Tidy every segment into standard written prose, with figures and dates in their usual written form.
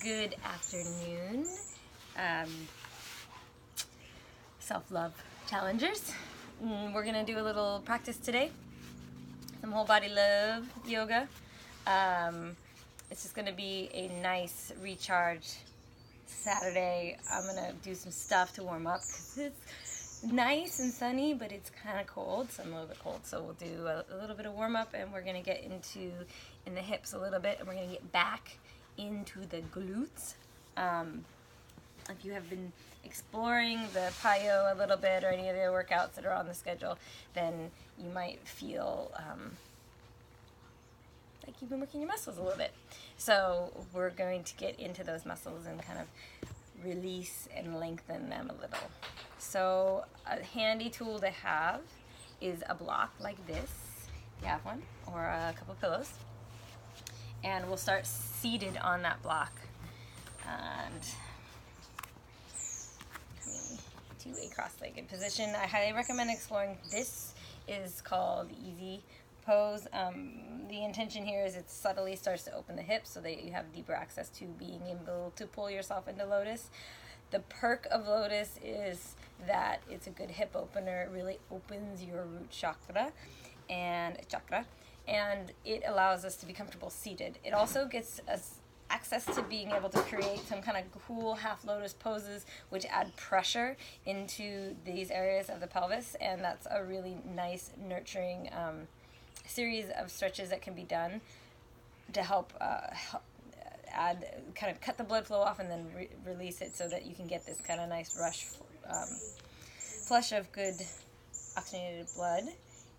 Good afternoon, self-love challengers. We're gonna do a little practice today, some whole body love yoga. It's just gonna be a nice recharge Saturday. I'm gonna do some stuff to warm up because it's nice and sunny, but it's kind of cold, so I'm a little bit cold. So we'll do a little bit of warm up, and we're gonna get in the hips a little bit, and we're gonna get back into the glutes. If you have been exploring the Payo a little bit or any of the workouts that are on the schedule, then you might feel like you've been working your muscles a little bit. So we're going to get into those muscles and kind of release and lengthen them a little. So a handy tool to have is a block like this, if you have one, or a couple pillows. And we'll start seated on that block and coming to a cross-legged position. I highly recommend exploring. This is called easy pose. The intention here is it subtly starts to open the hips so that you have deeper access to being able to pull yourself into lotus. The perk of lotus is that it's a good hip opener. It really opens your root chakra, and it allows us to be comfortable seated. It also gets us access to being able to create some kind of cool half lotus poses which add pressure into these areas of the pelvis, and that's a really nice nurturing series of stretches that can be done to help kind of cut the blood flow off and then release it so that you can get this kind of nice rush flush of good oxygenated blood.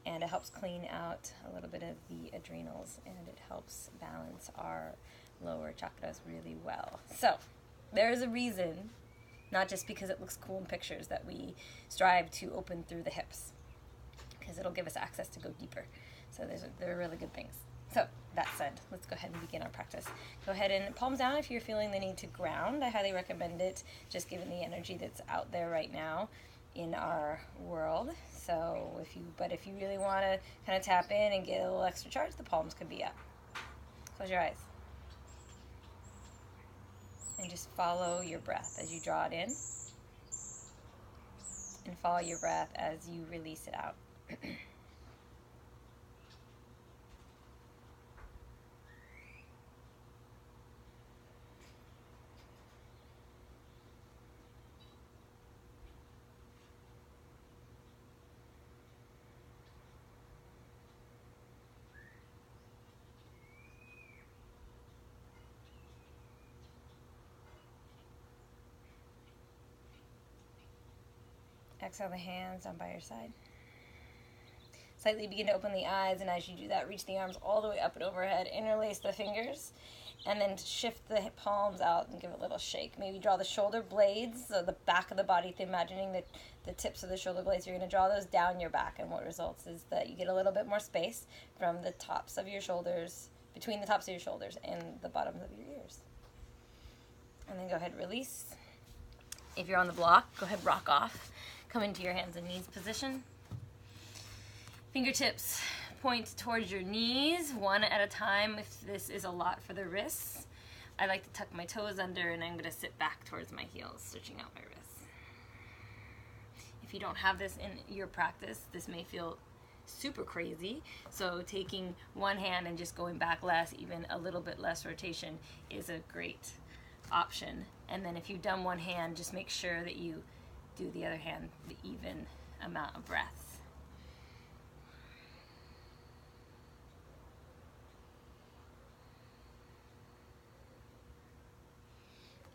And it helps clean out a little bit of the adrenals, and it helps balance our lower chakras really well. So there is a reason, not just because it looks cool in pictures, that we strive to open through the hips, because it'll give us access to go deeper. So they're really good things. So that said, let's go ahead and begin our practice. Go ahead and palms down if you're feeling the need to ground. I highly recommend it, just given the energy that's out there right now in our world. So if you really want to kind of tap in and get a little extra charge, the palms could be up. Close your eyes. And just follow your breath as you draw it in. And follow your breath as you release it out. Exhale the hands down by your side. Slightly begin to open the eyes, and as you do that, reach the arms all the way up and overhead. Interlace the fingers, and then shift the palms out and give a little shake. Maybe draw the shoulder blades, so the back of the body, imagining the tips of the shoulder blades. You're going to draw those down your back, and what results is that you get a little bit more space from the tops of your shoulders, between the tops of your shoulders and the bottoms of your ears. And then go ahead, release. If you're on the block, go ahead, rock off. Come into your hands and knees position. Fingertips point towards your knees, one at a time if this is a lot for the wrists. I like to tuck my toes under, and I'm going to sit back towards my heels, stretching out my wrists. If you don't have this in your practice, this may feel super crazy. So taking one hand and just going back less, even a little bit less rotation, is a great option. And then if you've done one hand, just make sure that you do the other hand the even amount of breaths.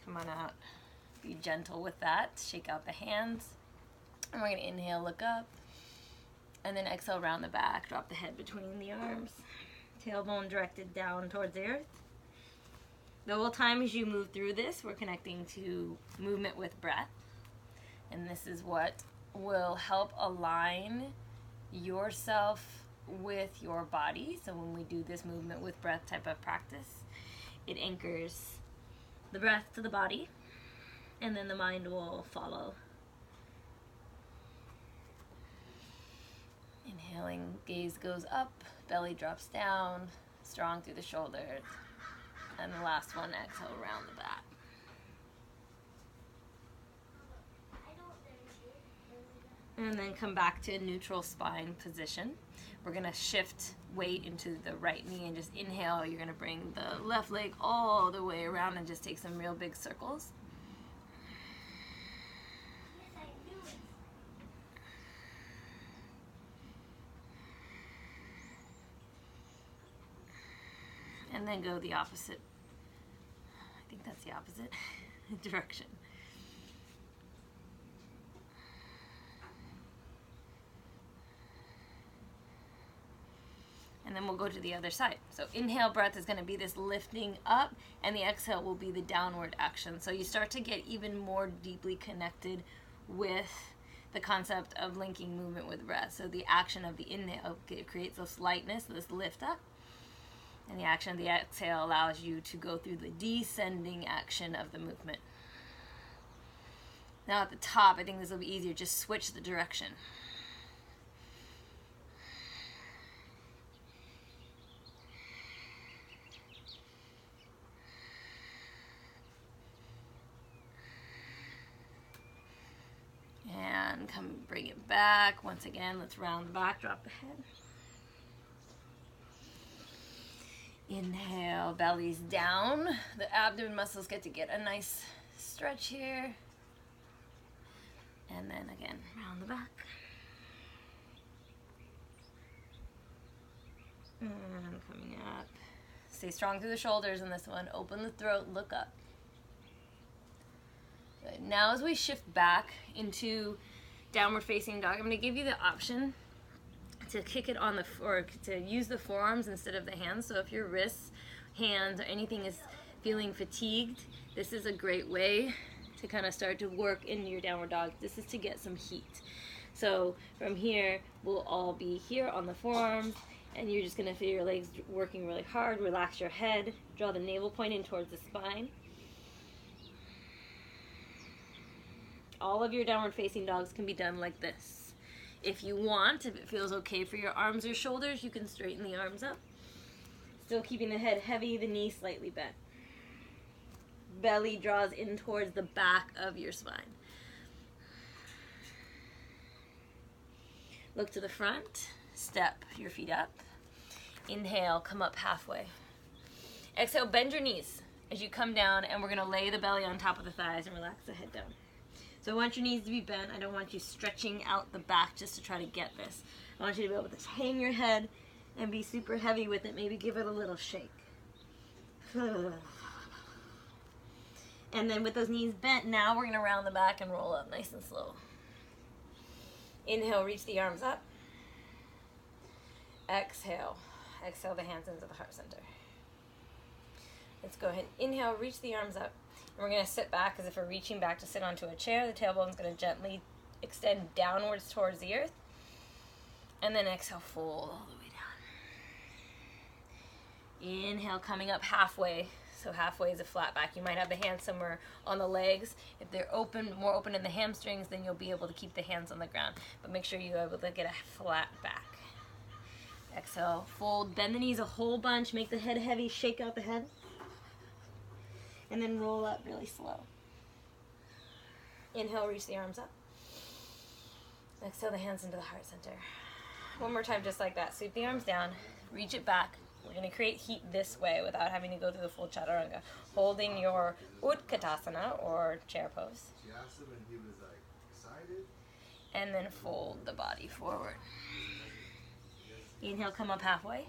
Come on out. Be gentle with that. Shake out the hands. And we're going to inhale, look up. And then exhale, round the back. Drop the head between the arms. Tailbone directed down towards the earth. The whole time as you move through this, we're connecting to movement with breath. And this is what will help align yourself with your body. So when we do this movement with breath type of practice, it anchors the breath to the body, and then the mind will follow. Inhaling, gaze goes up, belly drops down, strong through the shoulders. And the last one, exhale around the back. And then come back to neutral spine position. We're gonna shift weight into the right knee and just inhale. You're gonna bring the left leg all the way around and just take some real big circles. And then go the opposite. I think that's the opposite direction. And then we'll go to the other side. So inhale breath is going to be this lifting up, and the exhale will be the downward action. So you start to get even more deeply connected with the concept of linking movement with breath. So the action of the inhale creates this lightness, this lift up, and the action of the exhale allows you to go through the descending action of the movement. Now at the top, I think this will be easier. Just switch the direction. And come bring it back. Once again, let's round the back, drop the head. Inhale, belly's down. The abdomen muscles get a nice stretch here. And then again, round the back. And coming up. Stay strong through the shoulders in this one. Open the throat, look up. Good. Now as we shift back into downward facing dog, I'm going to give you the option to kick it on or to use the forearms instead of the hands. So if your wrists, hands, or anything is feeling fatigued, this is a great way to kind of start to work into your downward dog. This is to get some heat. So from here, we'll all be here on the forearms, and you're just going to feel your legs working really hard. Relax your head, draw the navel point in towards the spine. All of your downward facing dogs can be done like this. If you want, if it feels okay for your arms or shoulders, you can straighten the arms up. Still keeping the head heavy, the knee slightly bent. Belly draws in towards the back of your spine. Look to the front, step your feet up. Inhale, come up halfway. Exhale, bend your knees as you come down, and we're gonna lay the belly on top of the thighs and relax the head down. So I want your knees to be bent. I don't want you stretching out the back just to try to get this. I want you to be able to hang your head and be super heavy with it. Maybe give it a little shake. And then with those knees bent, now we're going to round the back and roll up nice and slow. Inhale, reach the arms up. Exhale. Exhale the hands into the heart center. Let's go ahead. Inhale, reach the arms up. And we're going to sit back as if we're reaching back to sit onto a chair. The tailbone's going to gently extend downwards towards the earth. And then exhale, fold all the way down. Inhale, coming up halfway. So halfway is a flat back. You might have the hands somewhere on the legs. If they're open, more open in the hamstrings, then you'll be able to keep the hands on the ground. But make sure you're able to get a flat back. Exhale, fold, bend the knees a whole bunch. Make the head heavy, shake out the head. And then roll up really slow. Inhale, reach the arms up. Exhale the hands into the heart center. One more time, just like that. Sweep the arms down, reach it back. We're going to create heat this way without having to go through the full chaturanga. Holding your Utkatasana, or chair pose. And then fold the body forward. Inhale, come up halfway.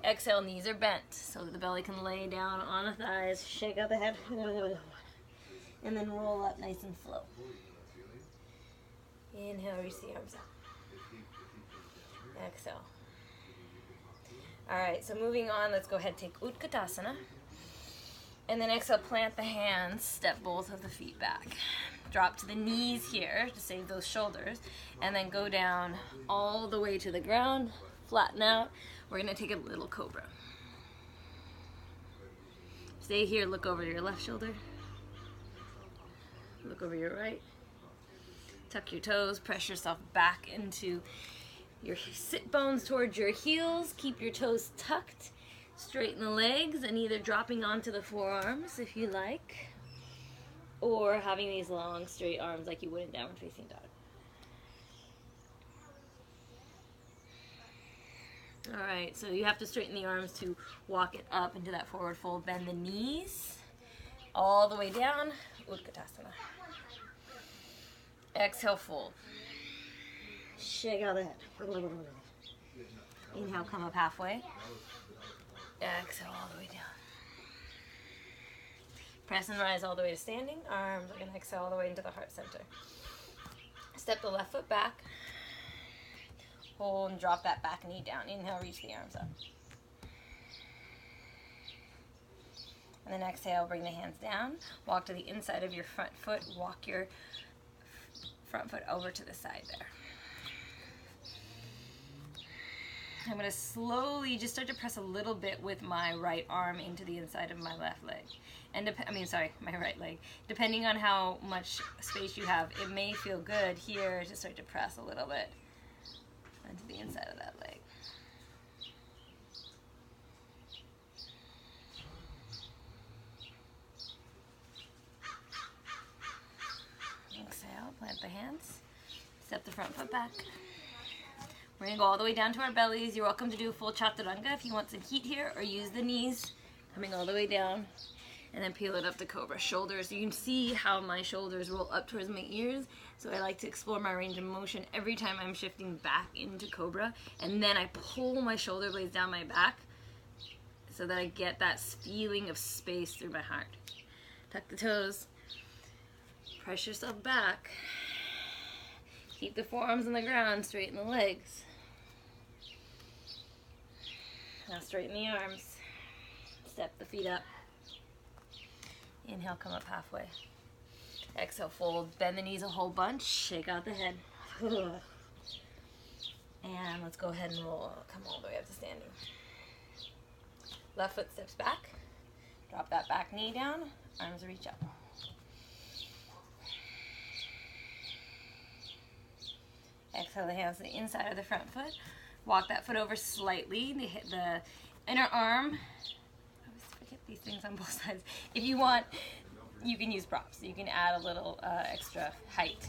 Exhale, knees are bent so that the belly can lay down on the thighs. Shake out the head. And then roll up nice and slow. Inhale, reach the arms up. Exhale. Alright, so moving on, let's go ahead and take Utkatasana. And then exhale, plant the hands, step both of the feet back. Drop to the knees here to save those shoulders. And then go down all the way to the ground. Flatten out. We're going to take a little cobra. Stay here, look over your left shoulder. Look over your right. Tuck your toes, press yourself back into your sit bones towards your heels. Keep your toes tucked. Straighten the legs and either dropping onto the forearms if you like, or having these long straight arms like you would in downward facing dog. Alright, so you have to straighten the arms to walk it up into that forward fold. Bend the knees all the way down. Utkatasana. Exhale, fold. Shake out the head. Inhale, come up halfway. Exhale all the way down. Press and rise all the way to standing. Arms are going to exhale all the way into the heart center. Step the left foot back. Hold and drop that back knee down. Inhale, reach the arms up. And then exhale, bring the hands down. Walk to the inside of your front foot. Walk your front foot over to the side there. I'm going to slowly just start to press a little bit with my right arm into the inside of my left leg. And my right leg. Depending on how much space you have, it may feel good here to start to press a little bit into the inside of that leg. Exhale, plant the hands. Step the front foot back. We're going to go all the way down to our bellies. You're welcome to do a full chaturanga if you want some heat here, or use the knees, coming all the way down, and then peel it up to cobra. Shoulders, you can see how my shoulders roll up towards my ears, so I like to explore my range of motion every time I'm shifting back into cobra, and then I pull my shoulder blades down my back so that I get that feeling of space through my heart. Tuck the toes, press yourself back, keep the forearms on the ground, straighten the legs. Now straighten the arms, step the feet up. Inhale, come up halfway. Exhale, fold, bend the knees a whole bunch, shake out the head. And let's go ahead and roll, come all the way up to standing. Left foot steps back, drop that back knee down, arms reach up. Exhale the hands to the inside of the front foot. Walk that foot over slightly. They hit the inner arm. I always forget these things on both sides. If you want, you can use props. You can add a little extra height.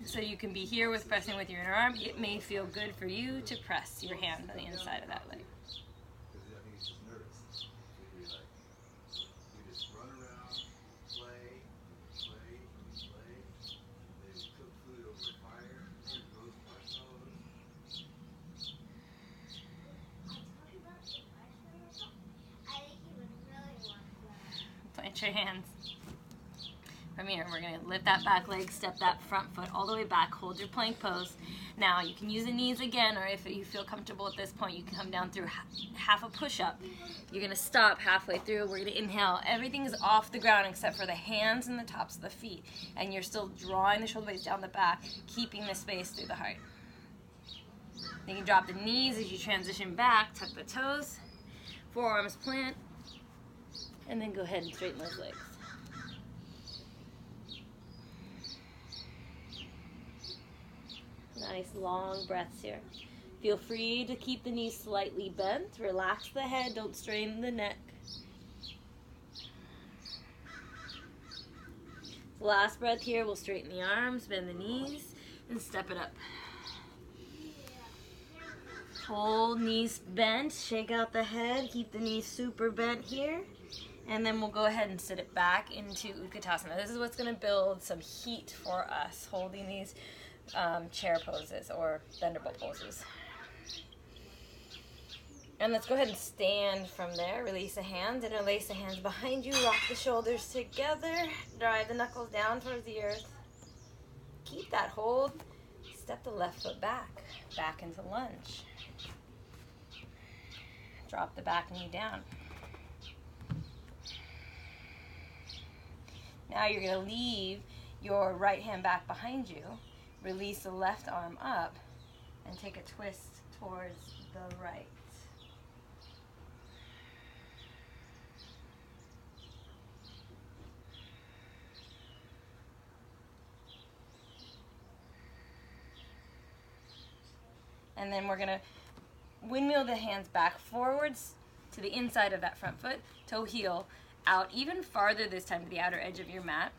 So you can be here with pressing with your inner arm. It may feel good for you to press your hand on the inside of that leg. Plant your hands. From here, we're going to lift that back leg, step that front foot all the way back, hold your plank pose. Now, you can use the knees again, or if you feel comfortable at this point, you can come down through half a push-up. You're going to stop halfway through. We're going to inhale. Everything is off the ground except for the hands and the tops of the feet. And you're still drawing the shoulder blades down the back, keeping the space through the heart. Then you can drop the knees as you transition back, tuck the toes, forearms plant, and then go ahead and straighten those legs. Nice long breaths here. Feel free to keep the knees slightly bent. Relax the head, don't strain the neck. Last breath here, we'll straighten the arms, bend the knees, and step it up. Hold knees bent, shake out the head, keep the knees super bent here. And then we'll go ahead and sit it back into Utkatasana. This is what's going to build some heat for us, holding these chair poses or thunderbolt poses. And let's go ahead and stand from there. Release the hands, interlace the hands behind you, rock the shoulders together, drive the knuckles down towards the earth. Keep that hold. Step the left foot back into lunge. Drop the back knee down. Now you're going to leave your right hand back behind you, release the left arm up, and take a twist towards the right. And then we're going to windmill the hands back forwards to the inside of that front foot, toe heel out even farther this time to the outer edge of your mat,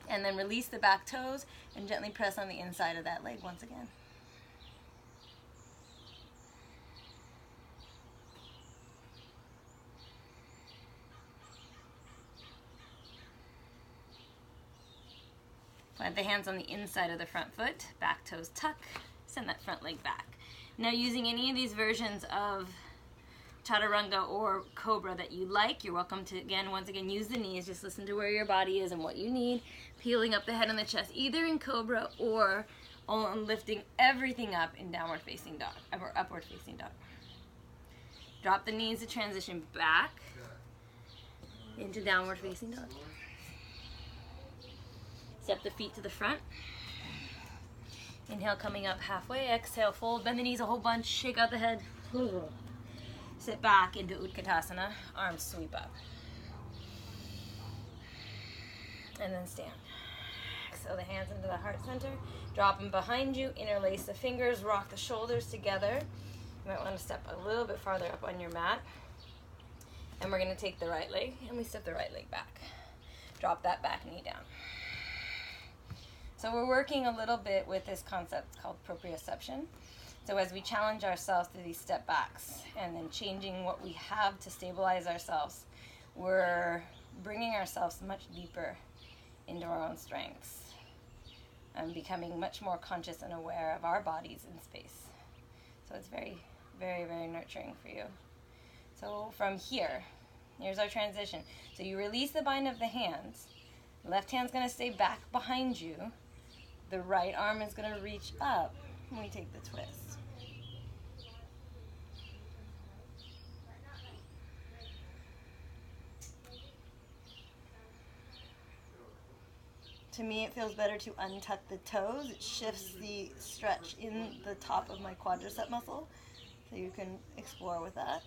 and then release the back toes and gently press on the inside of that leg once again. Plant the hands on the inside of the front foot, back toes tuck, send that front leg back. Now using any of these versions of Chaturanga or Cobra that you like, you're welcome to, once again, use the knees. Just listen to where your body is and what you need. Peeling up the head and the chest, either in Cobra or on lifting everything up in downward facing dog, or upward facing dog. Drop the knees to transition back into downward facing dog. Step the feet to the front. Inhale, coming up halfway. Exhale, fold, bend the knees a whole bunch, shake out the head. Sit back into Utkatasana, arms sweep up. And then stand. Exhale the hands into the heart center. Drop them behind you, interlace the fingers, rock the shoulders together. You might want to step a little bit farther up on your mat. And we're going to take the right leg, and we step the right leg back. Drop that back knee down. So we're working a little bit with this concept called proprioception. So as we challenge ourselves through these step backs and then changing what we have to stabilize ourselves, we're bringing ourselves much deeper into our own strengths and becoming much more conscious and aware of our bodies in space. So it's very, very, very nurturing for you. So from here, here's our transition. So you release the bind of the hands. Left hand's going to stay back behind you. The right arm is going to reach up when we take the twist. To me, it feels better to untuck the toes. It shifts the stretch in the top of my quadricep muscle. So you can explore with that.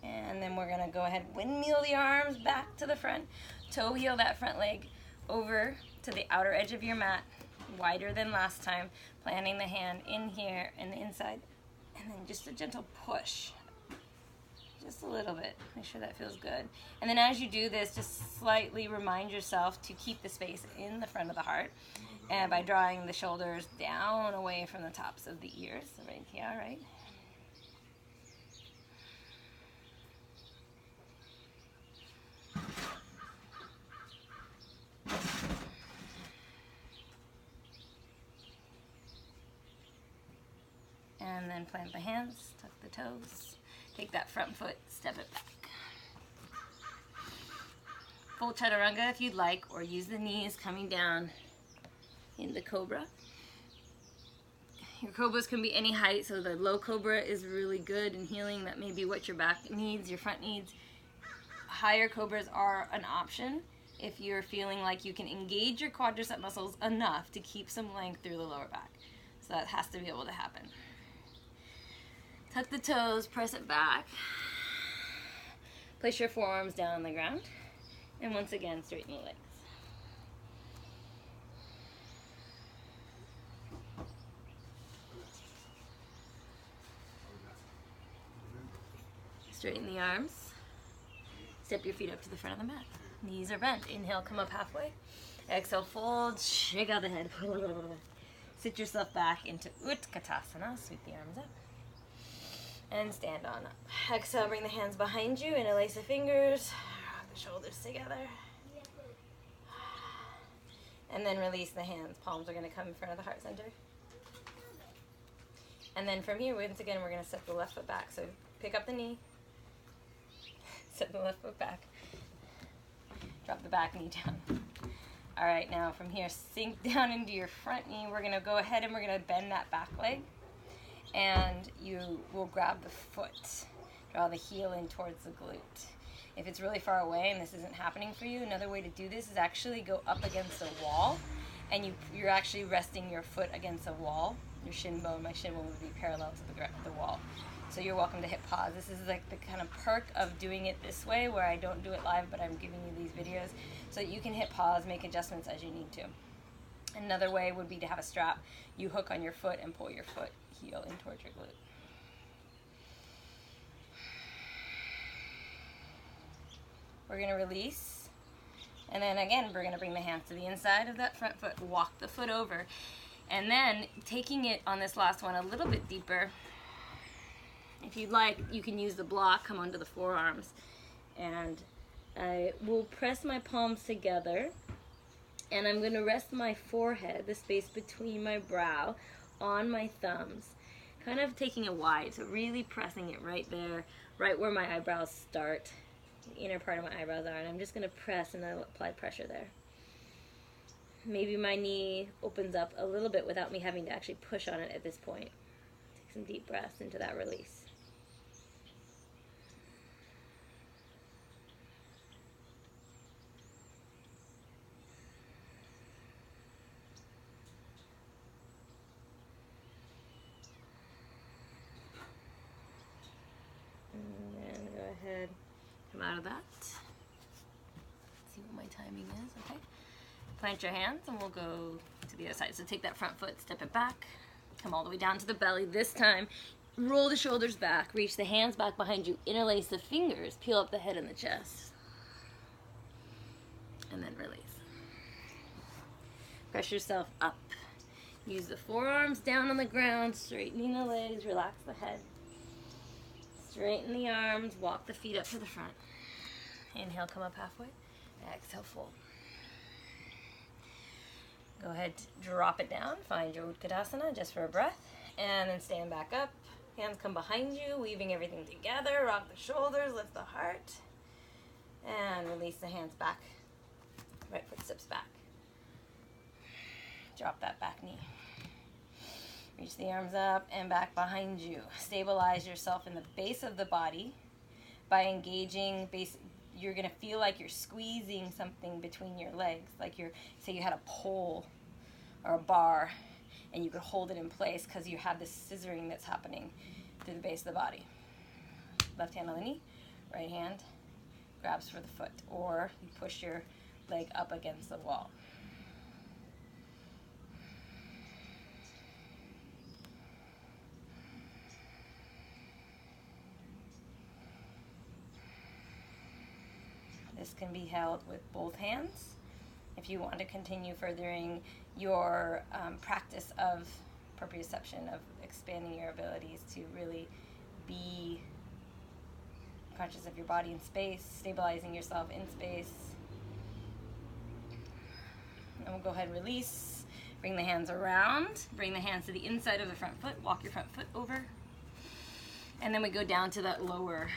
And then we're going to go ahead, windmill the arms back to the front. Toe heel that front leg over to the outer edge of your mat, wider than last time. Planting the hand in here and the inside. And then just a gentle push. Just a little bit. Make sure that feels good. And then as you do this, just slightly remind yourself to keep the space in the front of the heart. And by drawing the shoulders down away from the tops of the ears. Right here, right? And then plant the hands, tuck the toes, take that front foot, step it back. Full Chaturanga if you'd like, or use the knees coming down in the Cobra. Your Cobras can be any height, so the low Cobra is really good in healing. That may be what your back needs, your front needs. Higher Cobras are an option if you're feeling like you can engage your quadricep muscles enough to keep some length through the lower back. So that has to be able to happen. Tuck the toes, press it back. Place your forearms down on the ground. And once again, straighten your legs. Straighten the arms. Step your feet up to the front of the mat. Knees are bent. Inhale, come up halfway. Exhale, fold, shake out the head. Sit yourself back into Utkatasana. Sweep the arms up. And stand on up. Exhale, bring the hands behind you, interlace the fingers, rock the shoulders together. And then release the hands. Palms are going to come in front of the heart center. And then from here, once again, we're going to step the left foot back. So pick up the knee, step the left foot back, drop the back knee down. All right, now from here, sink down into your front knee. We're going to go ahead and we're going to bend that back leg. And you will grab the foot, draw the heel in towards the glute. If it's really far away and this isn't happening for you, another way to do this is actually go up against a wall, and you're actually resting your foot against a wall. Your shin bone, my shin bone would be parallel to the wall. So you're welcome to hit pause. This is like the kind of perk of doing it this way, where I don't do it live, but I'm giving you these videos so that you can hit pause, make adjustments as you need to. Another way would be to have a strap. You hook on your foot and pull your foot heel in towards your glute. We're going to release. And then again, we're going to bring the hands to the inside of that front foot, walk the foot over. And then taking it on this last one a little bit deeper, if you'd like, you can use the block, come onto the forearms. And I will press my palms together. And I'm going to rest my forehead, the space between my brow, on my thumbs. Kind of taking it wide, so really pressing it right there, right where my eyebrows start. The inner part of my eyebrows are, and I'm just going to press and then apply pressure there. Maybe my knee opens up a little bit without me having to actually push on it at this point. Take some deep breaths into that release. And then go ahead, come out of that. See what my timing is, okay? Plant your hands and we'll go to the other side. So take that front foot, step it back, come all the way down to the belly. This time, roll the shoulders back, reach the hands back behind you, interlace the fingers, peel up the head and the chest. And then release. Press yourself up. Use the forearms down on the ground, straightening the legs, relax the head. Straighten the arms, walk the feet up to the front. Inhale, come up halfway. Exhale, fold. Go ahead, drop it down. Find your Utkatasana just for a breath. And then stand back up. Hands come behind you, weaving everything together. Rock the shoulders, lift the heart. And release the hands back. Right foot steps back. Drop that back knee. Reach the arms up and back behind you. Stabilize yourself in the base of the body by engaging base. You're going to feel like you're squeezing something between your legs, like say you had a pole or a bar and you could hold it in place because you have this scissoring that's happening through the base of the body. Left hand on the knee, right hand grabs for the foot, or you push your leg up against the wall. This can be held with both hands if you want to continue furthering your practice of proprioception, of expanding your abilities to really be conscious of your body in space, stabilizing yourself in space. And we'll go ahead and release. Bring the hands around. Bring the hands to the inside of the front foot. Walk your front foot over. And then we go down to that lower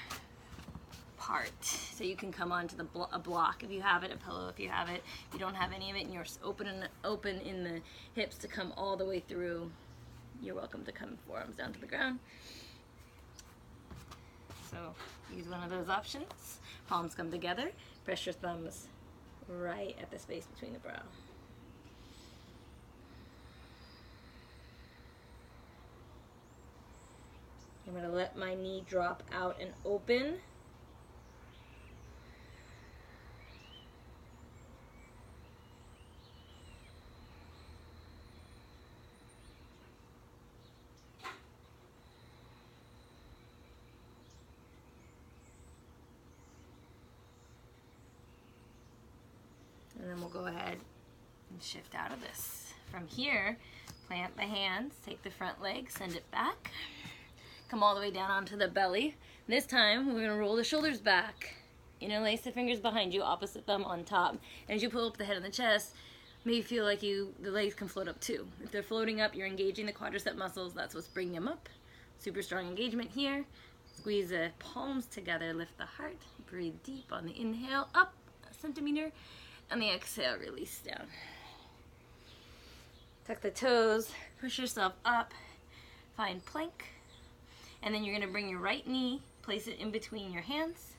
part. So you can come onto a block if you have it, a pillow if you have it. If you don't have any of it and you're open in the hips to come all the way through, you're welcome to come forearms down to the ground. So use one of those options. Palms come together. Press your thumbs right at the space between the brow. I'm going to let my knee drop out and open. And then we'll go ahead and shift out of this. From here, plant the hands, take the front leg, send it back. Come all the way down onto the belly. This time, we're gonna roll the shoulders back. Interlace the fingers behind you, opposite thumb on top. And as you pull up the head and the chest, maybe feel like the legs can float up too. If they're floating up, you're engaging the quadricep muscles. That's what's bringing them up. Super strong engagement here. Squeeze the palms together, lift the heart. Breathe deep on the inhale, up a centimeter. On the exhale, release down. Tuck the toes, push yourself up, find plank. And then you're gonna bring your right knee, place it in between your hands.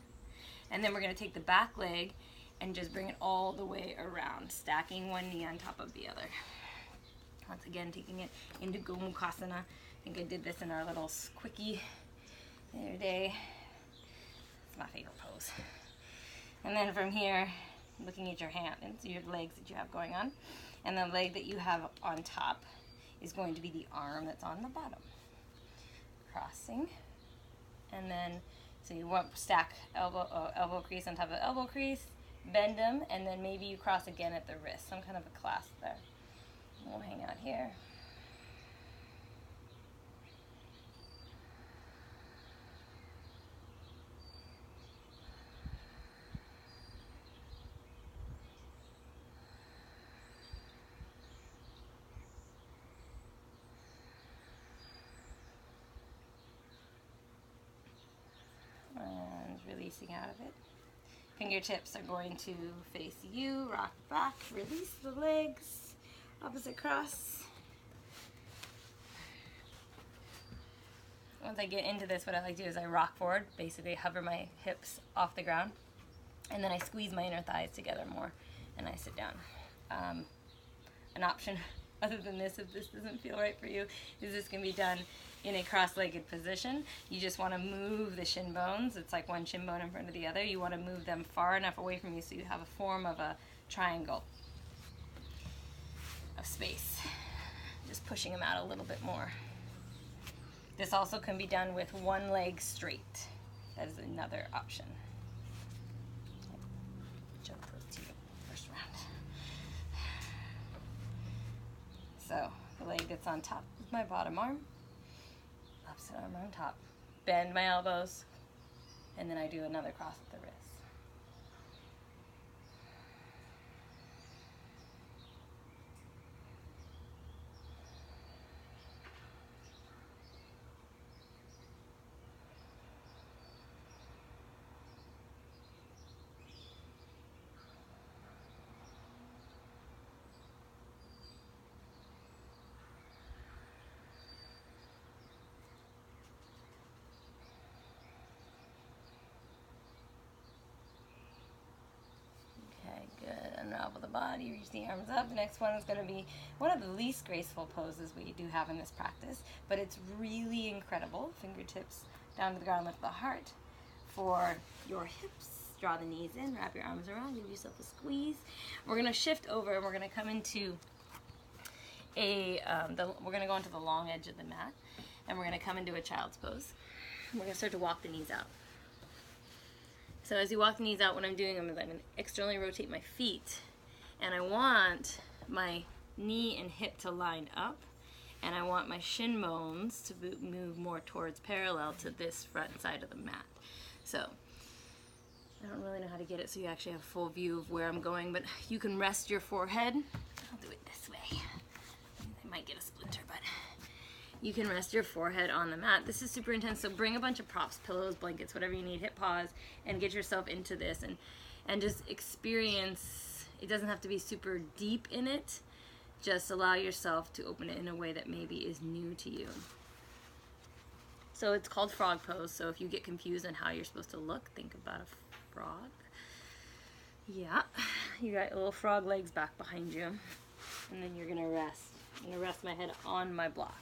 And then we're gonna take the back leg and just bring it all the way around, stacking one knee on top of the other. Once again, taking it into Gomukhasana. I think I did this in our little quickie the other day. It's my favorite pose. And then from here, looking at your hand and your legs that you have going on. And the leg that you have on top is going to be the arm that's on the bottom. Crossing. And then, so you want stack elbow crease on top of elbow crease, bend them, and then maybe you cross again at the wrist, some kind of a clasp there. We'll hang out here. And releasing out of it. Fingertips are going to face you, rock back, release the legs, opposite cross. Once I get into this, what I like to do is I rock forward, basically hover my hips off the ground, and then I squeeze my inner thighs together more, and I sit down. An option other than this, if this doesn't feel right for you, is this can be done in a cross-legged position. You just want to move the shin bones. It's like one shin bone in front of the other. You want to move them far enough away from you so you have a form of a triangle of space. Just pushing them out a little bit more. This also can be done with one leg straight. That is another option. Jump those to you first round. So the leg that's on top is my bottom arm. Opposite arm on top. Bend my elbows, and then I do another cross at the wrist. Unravel the body, reach the arms up. The next one is going to be one of the least graceful poses we do have in this practice, but it's really incredible. Fingertips down to the ground, lift the heart. For your hips, draw the knees in, wrap your arms around, give yourself a squeeze. We're going to shift over and we're going to come into we're going to go into the long edge of the mat, and we're going to come into a child's pose. We're going to start to walk the knees out. So as you walk the knees out, what I'm doing is I'm going to externally rotate my feet, and I want my knee and hip to line up, and I want my shin bones to move more towards parallel to this front side of the mat. So I don't really know how to get it so you actually have a full view of where I'm going, but you can rest your forehead. I'll do it this way. I might get a splinter, but you can rest your forehead on the mat. This is super intense, so bring a bunch of props, pillows, blankets, whatever you need, hit pause, and get yourself into this and just experience. It doesn't have to be super deep in it. Just allow yourself to open it in a way that maybe is new to you. So it's called frog pose, so if you get confused on how you're supposed to look, think about a frog. Yeah, you got your little frog legs back behind you, and then you're gonna rest. I'm gonna rest my head on my block.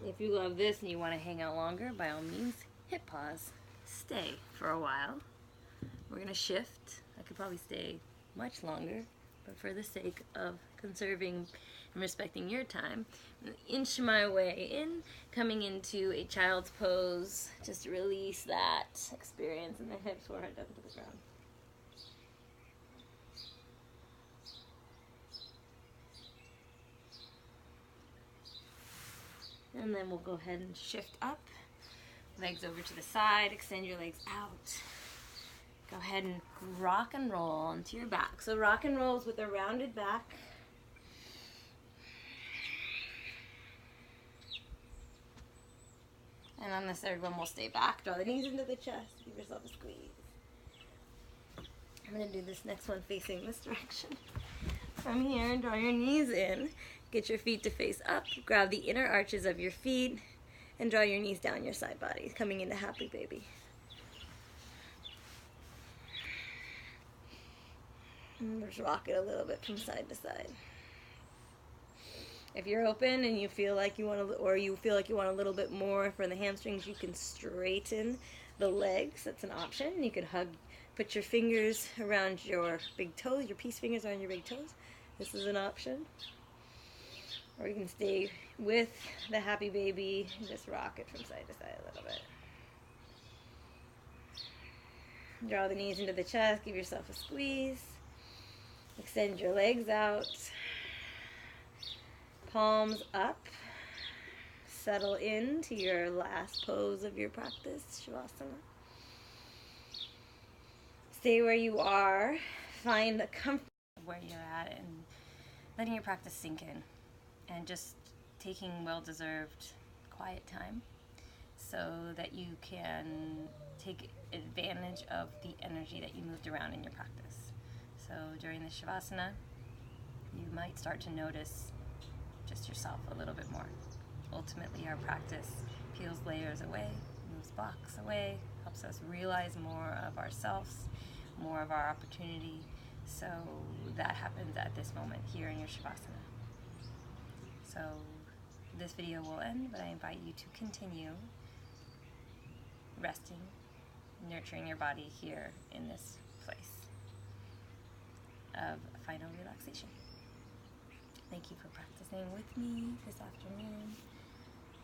If you love this and you want to hang out longer, by all means, hit pause. Stay for a while. We're going to shift. I could probably stay much longer, but for the sake of conserving and respecting your time, I'm going to inch my way in, coming into a child's pose. Just release that experience in the hips, forehead down to the ground. And then we'll go ahead and shift up. Legs over to the side, extend your legs out. Go ahead and rock and roll onto your back. So rock and rolls with a rounded back. And on the third one, we'll stay back. Draw the knees into the chest. Give yourself a squeeze. I'm going to do this next one facing this direction. From here, draw your knees in. Get your feet to face up. Grab the inner arches of your feet and draw your knees down your side body, coming into happy baby. And just rock it a little bit from side to side. If you're open and you feel like you want to, or you feel like you want a little bit more for the hamstrings, you can straighten the legs. That's an option. You can put your fingers around your big toes, your peace fingers on your big toes. This is an option. Or you can stay with the happy baby and just rock it from side to side a little bit. Draw the knees into the chest, give yourself a squeeze. Extend your legs out. Palms up. Settle into your last pose of your practice, Shavasana. Stay where you are. Find the comfort of where you're at and letting your practice sink in. And just taking well-deserved quiet time so that you can take advantage of the energy that you moved around in your practice. So during the Shavasana, you might start to notice just yourself a little bit more. Ultimately, our practice peels layers away, moves blocks away, helps us realize more of ourselves, more of our opportunity. So that happens at this moment here in your Shavasana. So this video will end, but I invite you to continue resting, nurturing your body here in this place of final relaxation. Thank you for practicing with me this afternoon.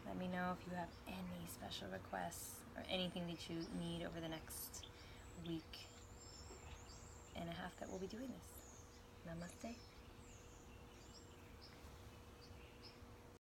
Let me know if you have any special requests or anything that you need over the next week and a half that we'll be doing this. Namaste.